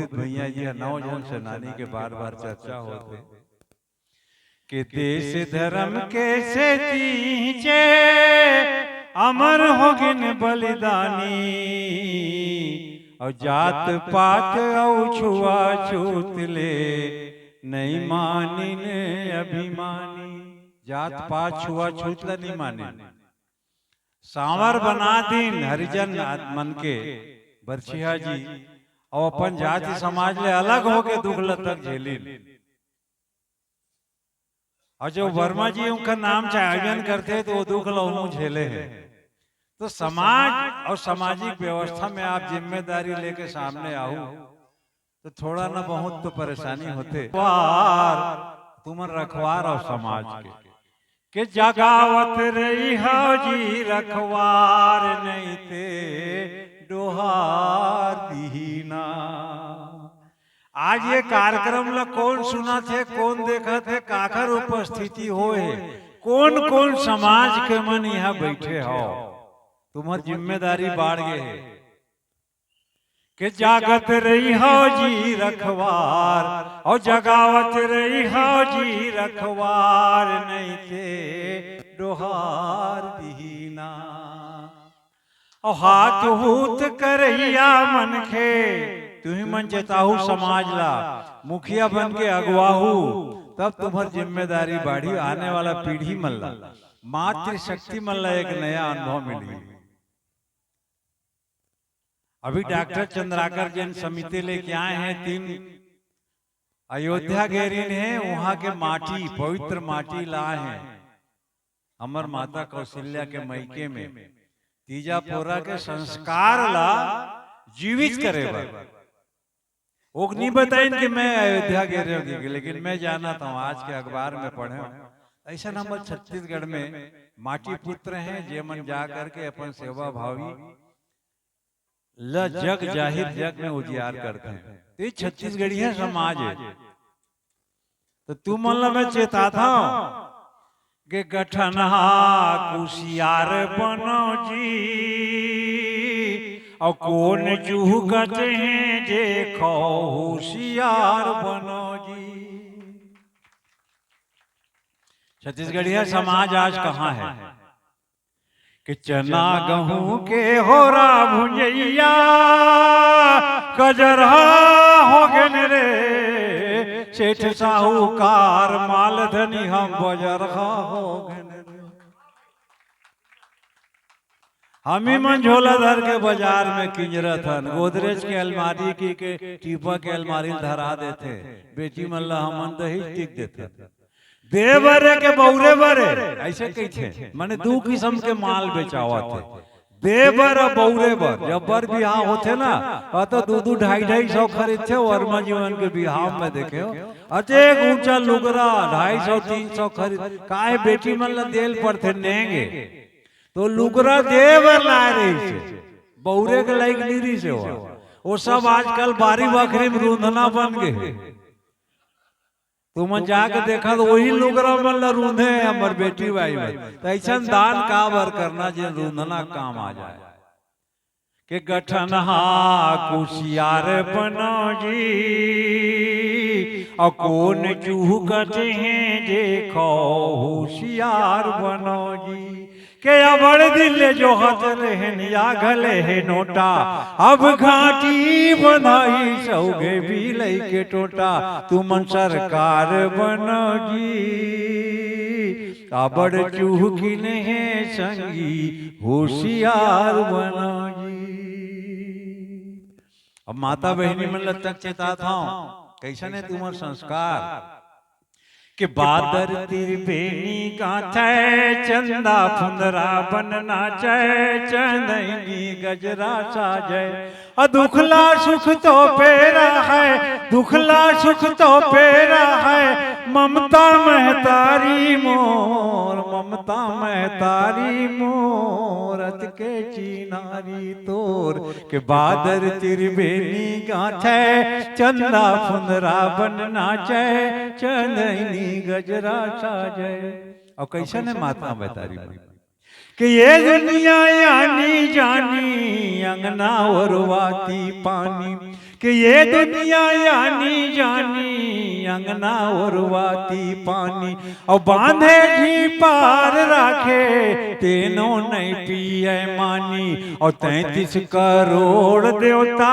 अमृत भैया जी नौजवान सेनानी के बार बार चर्चा होते कि देश धर्म कैसे तीजे अमर होगिन बलिदानी और जात पात और छुआछूत ले नहीं मानिन अभिमानी। जात पात छुआछूत ले नहीं माने। सांवर बना दीन हरिजन मन के बरछिया जी और अपन जाति समाज ले अलग होके दुख तक झेली। और जो वर्मा जी उनका नाम चयन करते तो वो दुख लोगों झेले हैं। तो समाज और सामाजिक व्यवस्था में आप जिम्मेदारी लेके सामने आओ तो थोड़ा ना बहुत तो परेशानी होते। तुम रखवार और समाज के जगावत रही हो जी रखवार नहीं थे डोहार दीना। आज ये कार्यक्रम ला कौन सुना थे, कौन देखा थे, काकर उपस्थिति होए, कौन कौन समाज के मन यहाँ बैठे हो, तुम्हारी जिम्मेदारी बाढ़ गए है कि जागत रही हो जी रखवार और जगावत रही हो जी रखवार नहीं थे डोहार दीना। और हाथ हूत करैया मन खे तुम्हें मन चेताहू समाज ला मुखिया बन के अगवाहू तब तुम्हारी जिम्मेदारी बाढ़ी। आने वाला पीढ़ी मल्ला मातृशक्ति मल्ला एक नया अनुभव मिली। अभी डॉक्टर चंद्राकर जैन समिति लेके आए हैं 3 अयोध्या गेरीन है, वहां के माटी पवित्र माटी लाए हैं अमर माता कौशल्या के मैके में तीजा पोरा के संस्कार ला जीवित करे। वो नहीं बताइन कि मैं अयोध्या गिर होगी, लेकिन मैं जाना था आज के अखबार में पढ़े ऐसा नंबर छत्तीसगढ़ में माटी पुत्र हैं जे मन जा करके अपन सेवा भावी ल जग जाहिर जग में उजियार करते हैं। तो ये छत्तीसगढ़िया समाज है। तो तू मन मैं चेता था कि गठनहा कुशियार बनो जी और कौन चूहगत हैं देखो होशियार बनो जी। छत्तीसगढ़िया समाज आज कहाँ है कि चना गहूं के होरा भुंजैया कजरहा हो गए रे सेठ साहूकार मालधनी हम बजरहा हो गए। हम ही मन झोला धर के बाजार में किंजरत हन गोदरेज के अलमारी की के टीपा के अलमारी धरा देते बेटी मल्ला हमन दही टिक देते देवरे के बौरे बरे ऐसे कही थे माने 2 किस्म के माल बेचावा थे देवर और बौरे बर। जब बर बिहार होते ना तो 2-2 250 खरीद थे वर्मा जीवन के बिहार में देखे अते ऊंचा लुगरा 250-300 खरीद काहे बेटी मल्ला देल पर थे नेंगे तो लुगरा देवर ला रही से बौरे के लाइक नीरी से वो सब आजकल बारी बकरी में रूंधना बन गए। तुम जाके देखा तो वही लुगरा मल्ला रूंधे हमर बेटी भाई में। तो ऐसा दान का बर करना जे रूंधना काम आ जाए कि गठनहा कुशियार बनो जी और कौन चूहगत हैं देखो होशियार बनो जी। के अबड़ दिल जो हथ रहन या गले है नोटा अब घाटी बनाई सौगे भी लई के टोटा तुम सरकार बनोगी अबड़ चूहकिन है संगी होशियार बनोगी। अब माता बहनी मन तक चेता था कैसा ने तुम्हार संस्कार कि बादर त्रिवेणी गाथे चंदा फुंदरा बनना चाहे चंदनी गजरा साजय। दुखला सुख तो पेरा है दुखला सुख तो पेरा है ममता महतारी मोर ममता महतारी मोरत के चिनारी तोर के बादर त्रिवेणी गाथे चंदा फुंदरा बनना चाहे चंदनी गजरा साजय। और कैसा ने माता महतारी कि ये दुनिया यानी जानी अंगना और वाती पानी कि ये दुनिया यानी जानी अंगना उर्वाती पानी और बांधे जी पार राखे तेनो नहीं पिए मानी और 33 करोड़ देवता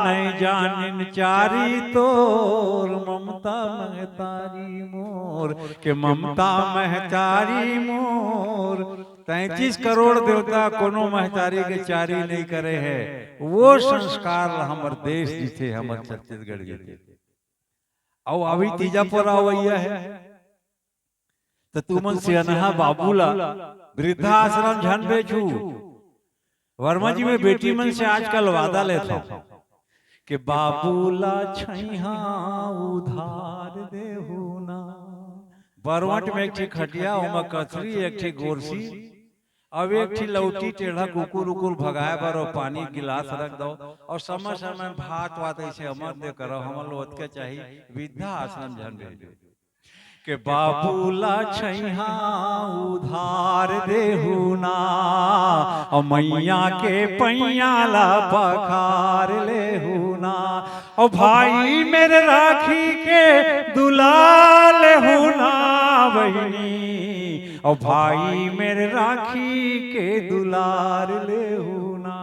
नहीं जानिन चारी तोर ममता महतारी मोर के ममता महतारी मोर 33 करोड़ देवता कोनो महतारी के चारी नहीं करे है वो संस्कार हमर देश जिथे हमर छत्तीसगढ़ के आओ अभी तीजा पर आवैया है तो तुमन सियानहा बाबूला वृद्धा आश्रम झन बेचू वर्मा जी में बेटी मन से आजकल वादा लेता कि बाबूला छैहा उधार देहू ना बरवट में एक ठी खटिया ओमा कचरी एक ठी गोरसी अब एक ठी लौटी टेढ़ा कुकुर उकुर भगाए बर और पानी गिलास रख दो और समय समय भात वात ऐसे अमर दे करो हमन लोग के चाहिए वृद्धा आश्रम झन भेजो के बाबूला छैहा उधार देहू ना और मैया के पैया ला पखार लेहू ना और भाई मेरे राखी के दुलाल लेहू ना बहनी और भाई मेरे राखी के दुलार लेहू ना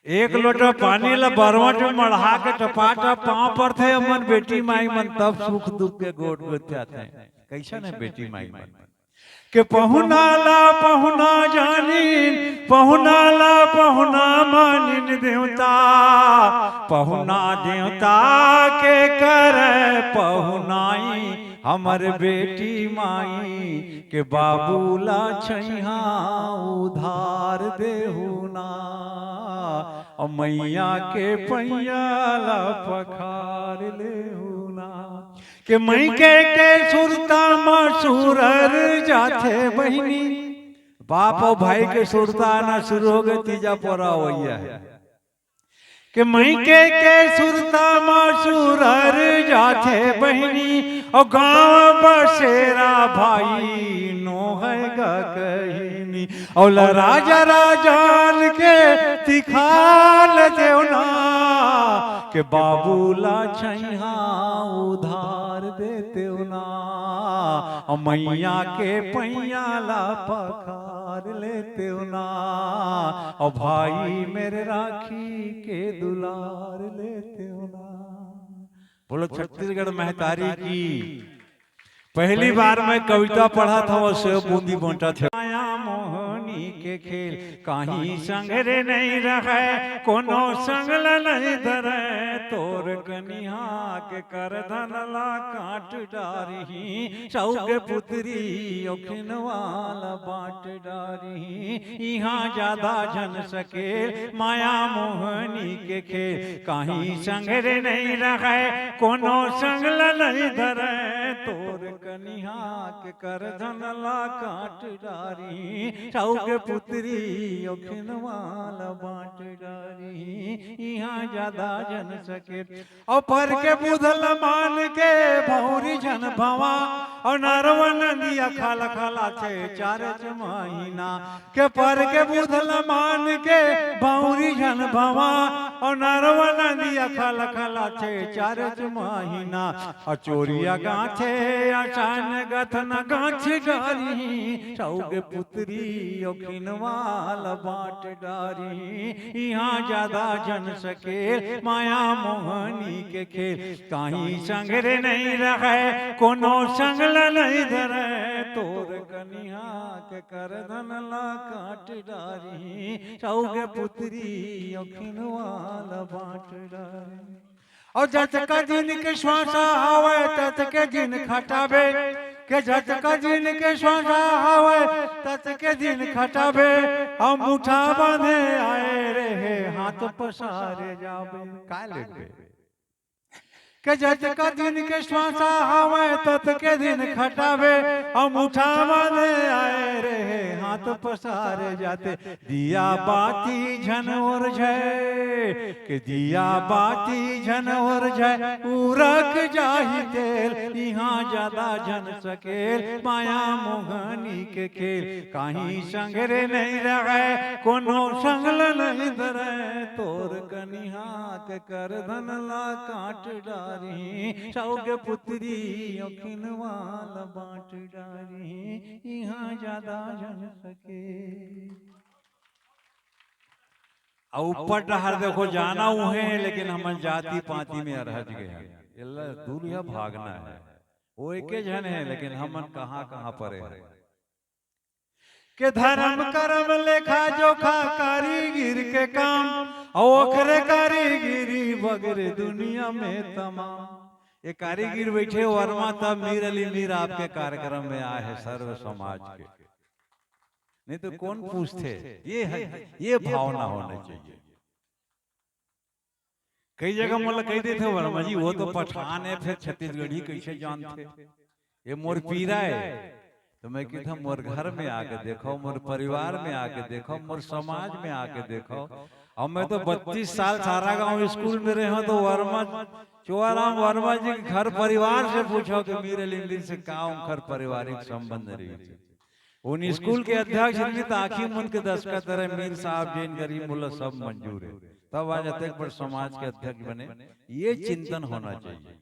एक लोटा पानी ला बरवट में मढ़ा के टपाटा पांव पर थे अमन बेटी माई मन तब सुख दुख के गोट गोते आते हैं कैसा है बेटी माई मन के पहुना ला पहुना जानीन पहुना ला पहुना मानिन देवता पहुना देवता के करे पहुनाई हमर बेटी माई के बाबूला छैहा उधार देहू ना और मैया के पैया ला पखार लेहू ना के मई के सुरता मसूरर जाथे बहिनी बाप और भाई के सुरता ना शुरू हो गए तीजा पोरा वैया है कि मई के सुरता मसूरर जाथे बहिनी और गांव बसेरा भाई नो है कहिनी और राजा राजान के तिखाल देवना के बाबूला छैहा उधार देते ना और मैया के पैया ला पखार लेते ना और भाई मेरे राखी के दुलार लेते ना। बोलो छत्तीसगढ़ महतारी की। पहली बार मैं कविता पढ़ा था वो सेब बूंदी बांटा था। माया मोहनी के खेल कहीं संग रे नहीं रहे कोनो संगल नहीं धरे तोर कनिहा के कर धनला काट डारही सौगे पुत्री ओखिनवाला बाट डारही यहाँ ज्यादा झन सके माया मोहनी के खेल कहीं संग रे नहीं रहे कोनो संगल नहीं धरे तोर कनिहा के कर धनला काट डारी सौगे पुत्री ओखिनवाला बाट डारी यहाँ ज्यादा जन सके और पर के बुधल मान के भौरी जन भवा और नरवन दिया खाला खाला थे चार महीना के पर के बुधल मान के भौरी जन भवा और नरवन दिया खाला खाला थे चार महीना और चोरिया गाथे आचान गथन गाछ डारी सौगे पुत्री ओखिनवाल बाट डारी यहाँ ज्यादा जन सके माया मोहनी के खेल कहीं संगरे नहीं रहे कोनो संगल नहीं धरे तोर कनिहा के कर धनला काट डारी सौगे पुत्री ओखिनवाल बाट डारी और जतका दिन के श्वासा हवे ततके दिन खटाबे के जतका दिन के श्वासा हवे ततके दिन खटाबे हम मुठा बांधे आए रहे हाथ पसारे जाबे का लेबे के जतका दिन के श्वासा हवे ततके दिन खटाबे हम मुठा बांधे आए रहे हाथ पसारे जाते। दिया बाती झन और जय के दिया बाती झन और जय उरक जाही तेल, यहाँ ज्यादा झन सकेल माया मोहनी के खेल। कहीं संगरे नहीं रहे कोनो संगल नहीं धरे, तोर कनिहा के कर धन ला काट डारी, सौगे पुत्री अखिनवाल बाँट डारी, यहाँ ज्यादा झन सके। ऊपर डहर देखो जाना हुए हैं, लेकिन हम जाति पाति में अरहज गए, दूरिया भागना है। वो एक जन है लेकिन हम कहाँ कहाँ परे हैं। के धर्म कर्म लेखा जोखा कारीगिर के काम, ओखरे कारीगिरी बगरे दुनिया में तमाम। ये कारीगिर बैठे वर्मा तब मीर अली मीर आपके कार्यक्रम में आए हैं सर्व समाज के, नहीं तो कौन पूछते। ये भावना होना चाहिए। कई जगह मतलब कह देते वर्मा जी वो तो पठान है, फिर छत्तीसगढ़ी कैसे जानते, ये मोर पीरा है। तो मैं कहता मोर घर में आके देखो, मोर परिवार में आके देखो, मोर समाज में आके देखो। और मैं तो 32 साल सारा गांव स्कूल में रहे हूं, तो वर्मा चुआराम वर्मा जी के घर परिवार से पूछो कि मेरे लिंडी से का घर पारिवारिक संबंध रही। उन स्कूल के अध्यक्ष आखिर मन के दस्तखत तरह मीर साहब जैन गरीब मुल्ला सब मंजूर है, तब आज अत्यंत पर समाज के अध्यक्ष बने। ये चिंतन होना चाहिए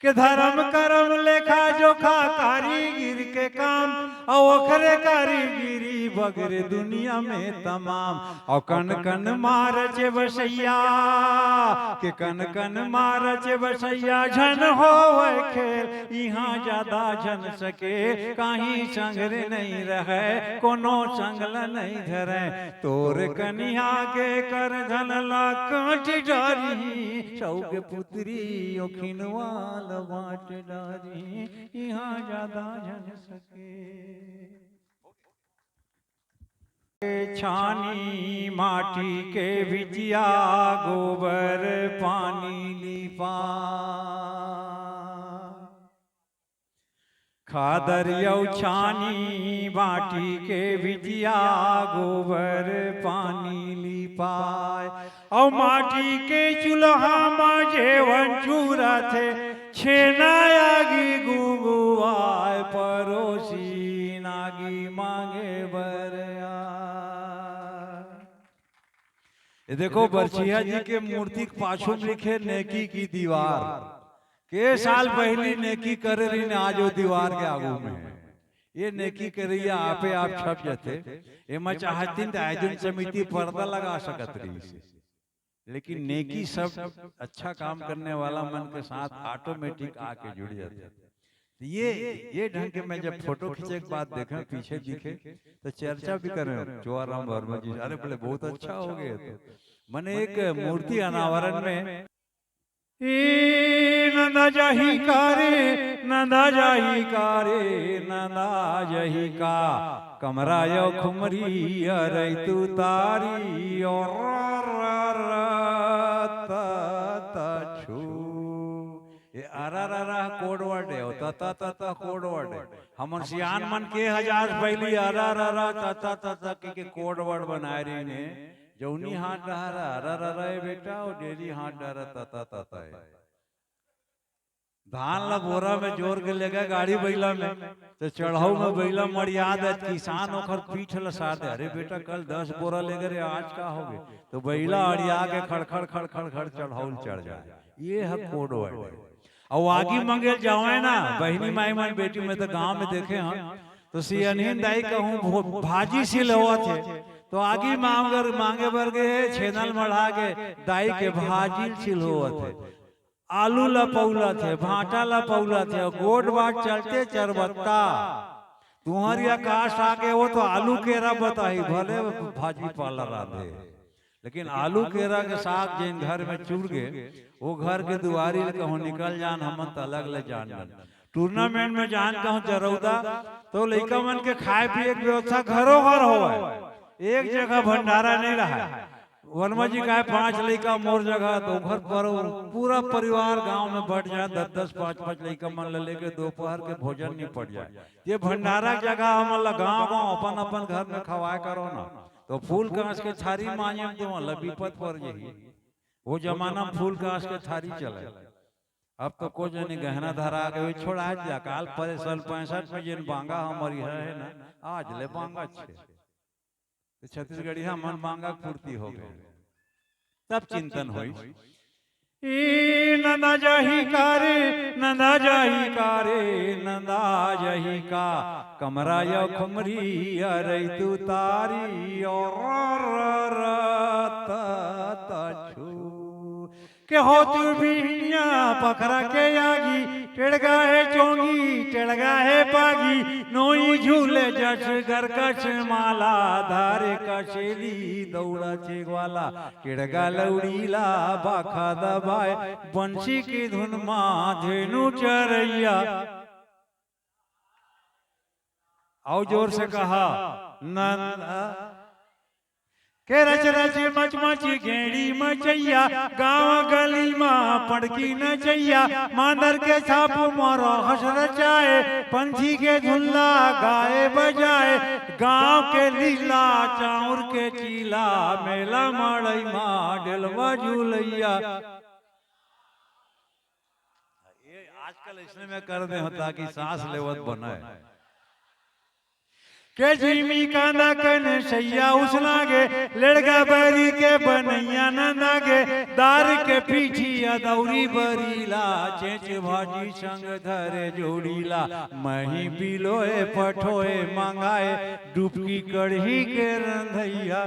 कि धर्म कर्म लेखा जोखा कारीगिर के काम, ओखरे कारीगिरी बगरे दुनिया में तमाम। और कन कन मारच बसैया के कन कन मारच बसैया झन हो खेल, यहाँ ज्यादा झन सके कहीं संगरे नहीं रहे कोनो संगल नहीं धरे। तोर कनिया के कर धन ला काट डारी, सौगे पुत्री ओखिनवाल बाँट डारी, यहाँ ज्यादा झन सके। छानी माटी के बिटिया गोबर पानी लिपा, खादरियौ छानी माटी के बिटिया गोबर पानी लिपाय। और माटी के चूल्हा माजे वंचूरा थे, छेना आगी गुगुआय परोसी नागी मांगे बरया। ये देखो बरछिया जी के मूर्ति के पाछू लिखे नेकी की दीवार, के साल पहली नेकी करे रही ने आज वो दीवार के आगू में है। ये नेकी करिया आपे आप छप जाते। एमा चाहतीन आयोजन समिति पर्दा लगा सकत रही से, लेकिन नेकी सब अच्छा काम करने वाला मन के साथ ऑटोमेटिक आके जुड़ जाते। ये ढंग के मैं जब फोटो खींचे के बाद देखे पीछे दिखे तो चर्चा भी कर रहे हो चुआराम वर्मा जी, अरे बोले बहुत अच्छा हो गया। तो मैंने एक मूर्ति अनावरण में नंदा जाही कारे नंदा जाही कारे नंदा जाही का कमरा यो खुमरी अरे तू तारी और ये अरा कोड वर्ड है, तता तता कोड वर्ड है। हम सियान मन के हजार पहली अरा तता तता के कोड वर्ड बनाए रही ने। जौनी हाथ डहरा अरा बेटा और डेरी हाथ डहरा तता तता है। धान ला बोरा में जोर के लेगा गाड़ी बैला में, तो चढ़ाऊ में बैला मरियाद है किसान ओखर पीठ लसा दे, अरे बेटा कल 10 बोरा ले गए आज का हो गए, तो बैला अड़िया के खड़खड़ खड़खड़ खड़ चढ़ाऊ चढ़ जाए। ये है कोड वर्ड। और आगे मंगेल जावे ना बहनी माई मन बेटी में तो गांव में देखे हम, तो सियनहीन दाई कहूँ भाजी सी लवा थे, तो आगे मांगे बर गए छेनल मढ़ा के दाई के भाजी छिलवा थे, आलू ला पौला थे, भाटा ला पौला थे, गोड बाट चलते चरबत्ता तुम्हारी आकाश आके वो तो आलू केरा बताई भले भाजी पाला राधे, लेकिन आलू केरा के साथ जिन घर में चुर गए वो घर के दुआरी कहूँ निकल जान हम अलग ले जान। टूर्नामेंट में जान कहूँ जरौदा तो लड़का मन के खाए पिए की व्यवस्था घरों घर हो, एक जगह भंडारा नहीं रहा। वर्मा जी का है 5 लड़का मोर जगह तो घर पर पूरा परिवार गांव में बढ़ जाए 10-10 5-5 लड़का मन लेके दोपहर के भोजन नहीं पड़ जाए। ये भंडारा जगह हम गाँव गाँव अपन अपन घर में खवाए करो ना तो फूल कांच के थारी मांगे तो विपत पड़ जाइए। वो जमाना में फूल कांच के थारी चले। अब तो कुछ नहीं गहना धरा गए छोड़ा जा काल पर साल 65 में जिन बांगा हमारी है ना आज ले बांगा छे तो छत्तीसगढ़ी मन मांगा पूर्ति हो गए तब चिंतन हुई। नंदा जही कारे नंदा जही कारे नंदा जही का कमरा यो खुमरी अरे तू तारी और के हो तू बिनिया पखरा के आगी टेड़गा है चोंगी टेड़गा है पागी नोई झूले जस घर कछ माला धारे कशेली दौड़ा चेगवाला टेड़गा लौड़ीला बाखा दबाए बंशी की धुन माँ धेनु चरैया। आओ जोर से कहा नंदा के रच रच मच मच घेड़ी मचैया गाँव गली माँ पड़की नचैया मांदर के छाप मोरो हस रचाए पंछी के झुल्ला गाए बजाए गाँव के लीला चाउर के चीला मेला मड़ई माँ डेलवा झूलैया। ये आजकल इसमें मैं कर दे होता कि सांस लेवत बनाए के झीमी कांदा कन सैया उसनागे लड़का बरी के बनैया नंदागे दार के पीठी अदौरी बरीला चेच भाजी संग धरे जोड़ीला मही बिलोए पठोए मंगाए डुबकी कढ़ी के रंधैया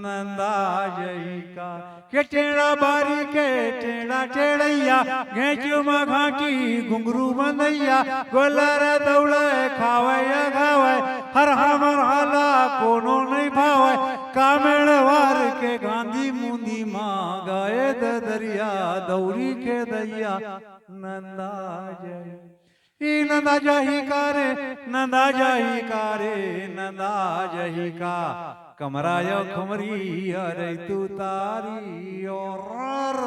नंदा जई का के टेढ़ा बारी के टेढ़ा टेढ़ैया घेचू घाटी घुंगरू बंधैया गोलरा दौड़े खावे खावे हर हमर हाला कोनो नहीं भावे कामेड़वार के गांधी मुंदी माँ गाए दरिया दौरी के दैया नंदा जय नंदा जही कारे नंदा जही कारे नंदा जही का कमरा यो खुमरी अरे तू तारी और